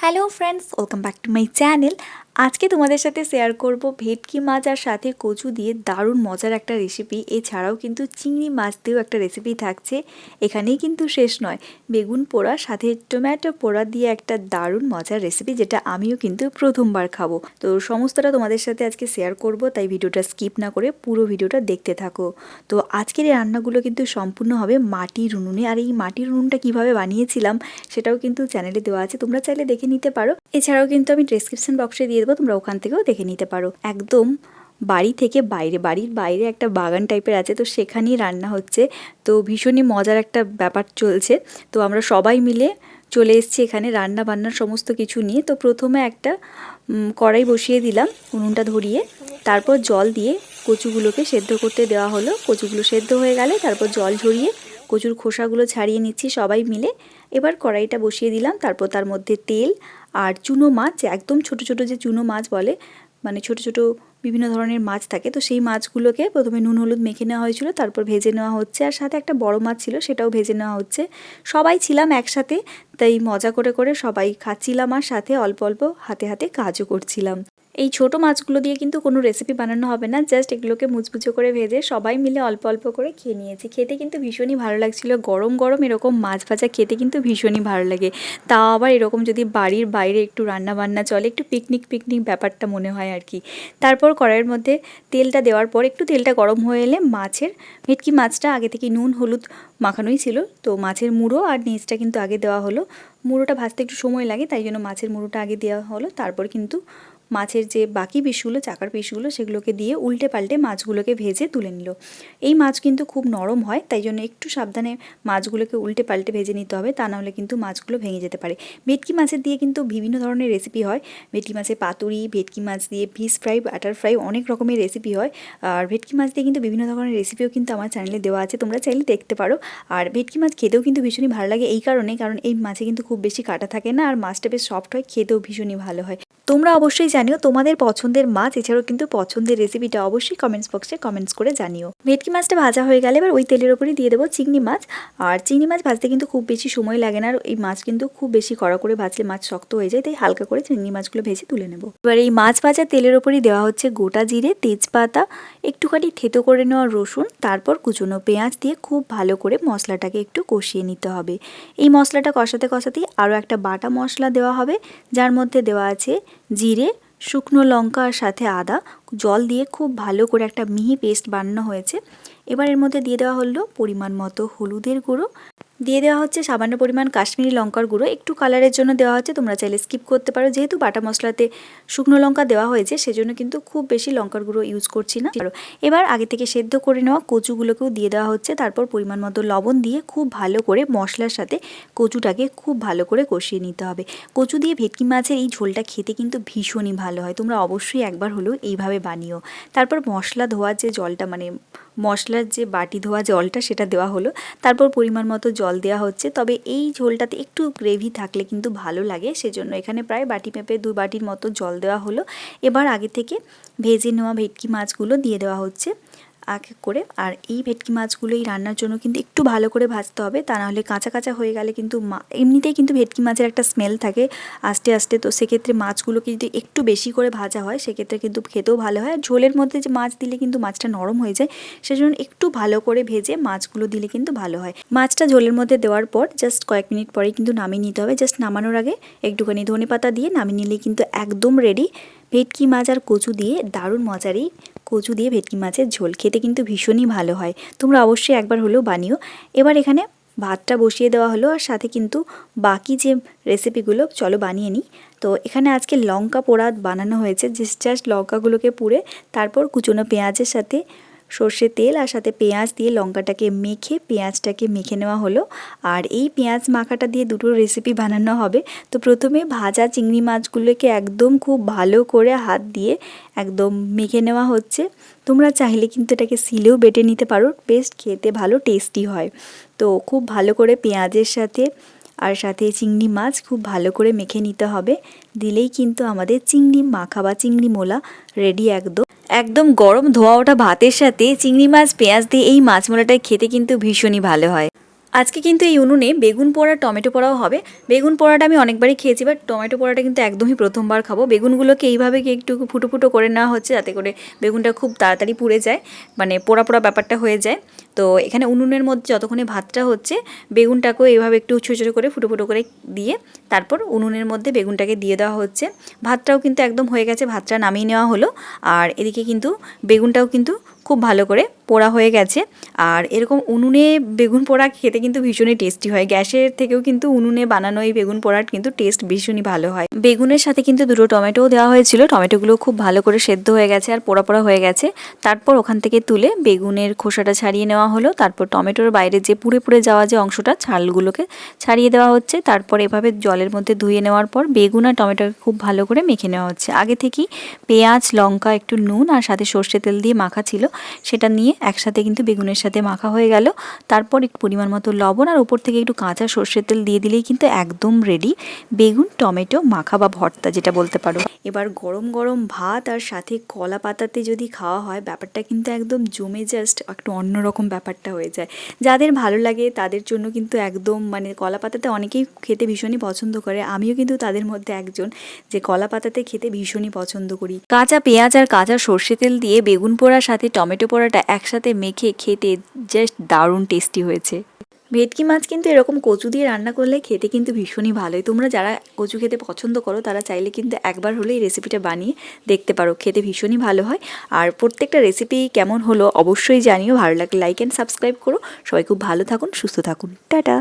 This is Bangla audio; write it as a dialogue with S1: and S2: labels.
S1: Hello friends, welcome back to my channel. আজকে তোমাদের সাথে শেয়ার করব ভেটকি মাছ আর সাথে কচু দিয়ে দারুণ মজার একটা রেসিপি। এছাড়াও কিন্তু চিংড়ি মাছ দিয়েও একটা রেসিপি থাকছে। এখানেই কিন্তু শেষ নয়, বেগুন পোড়া সাথে টমেটো পোড়া দিয়ে একটা দারুণ মজার রেসিপি, যেটা আমিও কিন্তু প্রথমবার খাবো। তো সমস্তটা তোমাদের সাথে আজকে শেয়ার করব, তাই ভিডিওটা স্কিপ না করে পুরো ভিডিওটা দেখতে থাকো। তো আজকের এই রান্নাগুলো কিন্তু সম্পূর্ণ হবে মাটির উনুনে, আর এই মাটির উনুনটা কীভাবে বানিয়েছিলাম সেটাও কিন্তু চ্যানেলে দেওয়া আছে, তোমরা চাইলে দেখে নিতে পারো। এছাড়াও কিন্তু আমি ডেসক্রিপশন বক্সে দিয়ে দেবো, তোমরা ওখান থেকেও দেখে নিতে পারো। একদম বাড়ি থেকে বাইরে, বাড়ির বাইরে একটা বাগান টাইপের আছে, তো সেখানেই রান্না হচ্ছে। তো ভীষণই মজার একটা ব্যাপার চলছে। তো আমরা সবাই মিলে চলে এসেছি এখানে রান্না বান্নার সমস্ত কিছু নিয়ে। তো প্রথমে একটা কড়াই বসিয়ে দিলাম উনুনটা ধরিয়ে, তারপর জল দিয়ে কচুগুলোকে সেদ্ধ করতে দেওয়া হলো। কচুগুলো সেদ্ধ হয়ে গেলে তারপর জল ঝরিয়ে কচুর খোসাগুলো ছাড়িয়ে নিচ্ছি সবাই মিলে। এবার কড়াইটা বসিয়ে দিলাম, তারপর তার মধ্যে তেল আর চুনো মাছ, একদম ছোট ছোট যে চুনো মাছ বলে, মানে ছোট ছোট বিভিন্ন ধরনের মাছ থাকে, তো সেই মাছগুলোকে প্রথমে নুন হলুদ মেখে নেওয়া হয়েছিল, তারপর ভেজে নেওয়া হচ্ছে। আর সাথে একটা বড় মাছ ছিল, সেটাও ভেজে নেওয়া হচ্ছে। সবাই ছিলাম একসাথে, তাই মজা করে করে সবাই খাচ্ছিলাম, আর সাথে অল্প অল্প হাতে হাতে কাজও করছিলাম। এই ছোট মাছগুলো দিয়ে কিন্তু কোনো রেসিপি বানানো হবে না, জাস্ট এগুলোকে মুচমুচো করে ভেজে সবাই মিলে অল্প অল্প করে খেয়ে নিয়েছি। খেতে কিন্তু ভীষণই ভালো লাগছিল, গরম গরম এরকম মাছ ভাজা খেতে কিন্তু ভীষণই ভালো লাগে। তাও আবার এরকম যদি বাড়ির বাইরে একটু রান্না বান্না চলে, একটু পিকনিক পিকনিক ব্যাপারটা মনে হয় আর কি। তারপর কড়াইয়ের মধ্যে তেলটা দেওয়ার পর একটু তেলটা গরম হয়ে এলে ভেটকি মাছটা আগে থেকে নুন হলুদ মাখানোই ছিল, তো মাছের মুড়ো আর নিচটা কিন্তু আগে দেওয়া হলো। মুড়োটা ভাজতে একটু সময় লাগে, তাই জন্য মাছের মুড়োটা আগে দেওয়া হলো। তারপর কিন্তু মাছের যে বাকি পিসগুলো, চাকার পিসগুলো, সেগুলোকে দিয়ে উল্টে পাল্টে মাছগুলোকে ভেজে তুলে নিল। এই মাছ কিন্তু খুব নরম হয়, তাই জন্য একটু সাবধানে মাছগুলোকে উল্টে পাল্টে ভেজে নিতে হবে, তা নাহলে কিন্তু মাছগুলো ভেঙে যেতে পারে। ভেটকি মাছের দিয়ে কিন্তু বিভিন্ন ধরনের রেসিপি হয়। ভেটকি মাছের পাতুরি, ভেটকি মাছ দিয়ে ফিশ ফ্রাই, বাটার ফ্রাই, অনেক রকমের রেসিপি হয়। আর ভেটকি মাছ দিয়ে কিন্তু বিভিন্ন ধরনের রেসিপিও কিন্তু আমার চ্যানেলে দেওয়া আছে, তোমরা চাইলে দেখতে পারো। আর ভেটকি মাছ খেতেও কিন্তু ভীষণই ভালো লাগে এই কারণে, কারণ এই মাছে কিন্তু খুব বেশি কাটা থাকে না, আর মাছটা বেশ সফট হয়, খেতেও ভীষণই ভালো হয়। তোমরা অবশ্যই জানিও তোমাদের পছন্দের মাছ, এছাড়াও কিন্তু পছন্দের রেসিপিটা অবশ্যই কমেন্টস বক্সে কমেন্টস করে জানিও। ভেটকি মাছটা ভাজা হয়ে গেলে এবার ওই তেলের ওপরই দিয়ে দেবো চিংড়ি মাছ। আর চিংড়ি মাছ ভাজতে কিন্তু খুব বেশি সময় লাগে না, আর এই মাছ কিন্তু খুব বেশি কড়া করে ভাজলে মাছ শক্ত হয়ে যায়, তাই হালকা করে চিংড়ি মাছগুলো ভেজে তুলে নেব। এবার এই মাছ ভাজা তেলের ওপরই দেওয়া হচ্ছে গোটা জিরে, তেজপাতা, একটুখানি থেতো করে নেওয়া রসুন, তারপর কুচনো পেঁয়াজ দিয়ে খুব ভালো করে মশলাটাকে একটু কষিয়ে নিতে হবে। এই মশলাটা কষাতে কষাতেই আরও একটা বাটা মশলা দেওয়া হবে, যার মধ্যে দেওয়া আছে জিরে, শুকনো লঙ্কা আর সাথে আদা। জল দিয়ে খুব ভালো করে একটা মিহি পেস্ট বানানো হয়েছে। এবার এর মধ্যে দিয়ে দেওয়া হলো পরিমাণ মতো হলুদের গুঁড়ো, দিয়ে দেওয়া হচ্ছে সামান্য পরিমাণ কাশ্মীরি লঙ্কার গুঁড়ো, একটু কালারের জন্য দেওয়া হচ্ছে, তোমরা চাইলে স্কিপ করতে পারো। যেহেতু বাটা মশলাতে শুকনো লঙ্কা দেওয়া হয়েছে, সেজন্য কিন্তু খুব বেশি লঙ্কার গুঁড়ো ইউজ করছি না। এবার আগে থেকে সেদ্ধ করে নেওয়া কচুগুলোকেও দিয়ে দেওয়া হচ্ছে, তারপর পরিমাণ মতো লবণ দিয়ে খুব ভালো করে মশলার সাথে কচুটাকে খুব ভালো করে কষিয়ে নিতে হবে। কচু দিয়ে ভেটকি মাছের এই ঝোলটা খেতে কিন্তু ভীষণই ভালো হয়, তোমরা অবশ্যই একবার হলেও এইভাবে বানিও। তারপর মশলা ধোয়ার যে জলটা, মানে মশলার যে বাটি ধোয়া জলটা, সেটা দেওয়া হলো। তারপর পরিমাণ মতো জল দেওয়া হচ্ছে, তবে এই ঝোলটাতে একটু গ্রেভি থাকলে কিন্তু ভালো লাগে, সেজন্য এখানে প্রায় বাটি মেপে 2 বাটির মতো জল দেওয়া হলো। এবার আগে থেকে ভেজে নেওয়া ভেটকি মাছগুলো দিয়ে দেওয়া হচ্ছে এক এক করে। আর এই ভেটকি মাছগুলো এই রান্নার জন্য কিন্তু একটু ভালো করে ভাজতে হবে, তা নাহলে কাঁচা কাঁচা হয়ে গেলে কিন্তু এমনিতেই কিন্তু ভেটকি মাছের একটা স্মেল থাকে আস্তে আস্তে, তো সেক্ষেত্রে মাছগুলোকে যদি একটু বেশি করে ভাজা হয় সেক্ষেত্রে কিন্তু খেতেও ভালো হয়। আর ঝোলের মধ্যে যে মাছ দিলে কিন্তু মাছটা নরম হয়ে যায়, সেজন্য একটু ভালো করে ভেজে মাছগুলো দিলে কিন্তু ভালো হয়। মাছটা ঝোলের মধ্যে দেওয়ার পর জাস্ট কয়েক মিনিট পরেই কিন্তু নামিয়ে নিতে হবে। জাস্ট নামানোর আগে একটুখানি ধনেপাতা দিয়ে নামিয়ে নিলেই কিন্তু একদম রেডি ভেটকি মাছ আর কচু দিয়ে দারুণ মজার এই কচু দিয়ে ভেটকি মাছের ঝোল। খেতে কিন্তু ভীষণই ভালো হয়, তোমরা অবশ্যই একবার হলেও বানিও। এবার এখানে ভাতটা বসিয়ে দেওয়া হলো, আর সাথে কিন্তু বাকি যে রেসিপিগুলো চলো বানিয়ে নিই। তো এখানে আজকে লঙ্কা পোড়া বানানো হয়েছে, জাস্ট লঙ্কাগুলোকে পুড়ে তারপর কুচনো পেঁয়াজের সাথে সর্ষের তেল আর সাথে পেঁয়াজ দিয়ে লঙ্কাটাকে মেখে পেঁয়াজটাকে মেখে নেওয়া হলো। আর এই পেঁয়াজ মাখাটা দিয়ে দুটো রেসিপি বানানো হবে। তো প্রথমে ভাজা চিংড়ি মাছগুলোকে একদম খুব ভালো করে হাত দিয়ে একদম মেখে নেওয়া হচ্ছে। তোমরা চাইলে কিন্তু এটাকে সিলেও বেটে নিতে পারো, বেশ খেতে ভালো টেস্টি হয়। তো খুব ভালো করে পেঁয়াজের সাথে আর সাথে চিংড়ি মাছ খুব ভালো করে মেখে নিতে হবে, দিলেই কিন্তু আমাদের চিংড়ি মাখা বা চিংড়ি মোলা রেডি। একদম গরম ধোয়া ওঠা ভাতের সাথে চিংড়ি মাছ পেঁয়াজ দিয়ে এই মাছ মোলাটা খেতে কিন্তু ভীষণই ভালো হয়। আজকে কিন্তু এই উনুনে বেগুন পোড়া টমেটো পোড়াও হবে। বেগুন পোড়াটা আমি অনেকবারই খেয়েছি, বাট টমেটো পোড়াটা কিন্তু একদমই প্রথমবার খাবো। বেগুনগুলোকে এইভাবে একটু ফুটো ফুটো করে নেওয়া হচ্ছে যাতে করে বেগুনটা খুব তাড়াতাড়ি পুড়ে যায়, মানে পোড়া পোড়া ব্যাপারটা হয়ে যায়। তো এখানে উনুনের মধ্যে যতক্ষণে ভাতটা হচ্ছে বেগুনটাকেও এইভাবে একটু ছোটো ছোটো করে ফুটো ফুটো করে দিয়ে তারপর উনুনের মধ্যে বেগুনটাকে দিয়ে দেওয়া হচ্ছে। ভাতটাও কিন্তু একদম হয়ে গেছে, ভাতটা নামিয়ে নেওয়া হলো। আর এদিকে কিন্তু বেগুনটাও কিন্তু খুব ভালো করে পোড়া হয়ে গেছে। আর এরকম উনুনে বেগুন পোড়া খেতে কিন্তু ভীষণই টেস্টি হয়। গ্যাসের থেকেও কিন্তু উনুনে বানানো এই বেগুন পোড়ার কিন্তু টেস্ট ভীষণই ভালো হয়। বেগুনের সাথে কিন্তু দুটো টমেটোও দেওয়া হয়েছিল, টমেটোগুলো খুব ভালো করে সেদ্ধ হয়ে গেছে আর পোড়া পোড়া হয়ে গেছে। তারপর ওখান থেকে তুলে বেগুনের খোসাটা ছাড়িয়ে নেওয়া হলো। তারপর টমেটোর বাইরে যে পুড়ে পুড়ে যাওয়া যে অংশটা, ছালগুলোকে ছাড়িয়ে দেওয়া হচ্ছে। তারপর এভাবে জলের মধ্যে ধুয়ে নেওয়ার পর বেগুন আর টমেটোকে খুব ভালো করে মেখে নেওয়া হচ্ছে। আগে থেকেই পেঁয়াজ, লঙ্কা, একটু নুন আর সাথে সর্ষে তেল দিয়ে মাখা ছিল, সেটা নিয়ে একসাথে কিন্তু বেগুনের সাথে মাখা হয়ে গেল। তারপর একটু পরিমাণ মতো লবণ আর উপর থেকে একটু কাঁচা সর্ষের তেল দিয়ে দিলেই কিন্তু একদম রেডি বেগুন টমেটো মাখা বা ভর্তা যেটা বলতে পারো। এবার গরম গরম ভাত আর সাথে কলা পাতাতে যদি খাওয়া হয় ব্যাপারটা কিন্তু একদম জমে জাস্ট একটু অন্যরকম ব্যাপারটা হয়ে যায়। যাদের ভালো লাগে তাদের জন্য কিন্তু একদম মানে কলা পাতাতে অনেকেই খেতে ভীষণই পছন্দ করে, আমিও কিন্তু তাদের মধ্যে একজন যে কলা পাতাতে খেতে ভীষণই পছন্দ করি। কাঁচা পেঁয়াজ আর কাঁচা সর্ষে তেল দিয়ে বেগুন পোড়ার সাথে টমেটো পোড়াটা একসাথে মেখে খেতে জাস্ট দারুণ টেস্টি হয়েছে। ভেটকি মাছ কিন্তু এরকম কচু দিয়ে রান্না করলে খেতে কিন্তু ভীষণই ভালোই। তোমরা যারা কচু খেতে পছন্দ করো তারা চাইলে কিন্তু একবার হলে এই রেসিপিটা বানিয়ে দেখতে পারো, খেতে ভীষণই ভালো হয়। আর প্রত্যেকটা রেসিপি কেমন হলো অবশ্যই জানিও, ভালো লাগলে লাইক অ্যান্ড সাবস্ক্রাইব করো। সবাই খুব ভালো থাকুন, সুস্থ থাকুন, টাটা।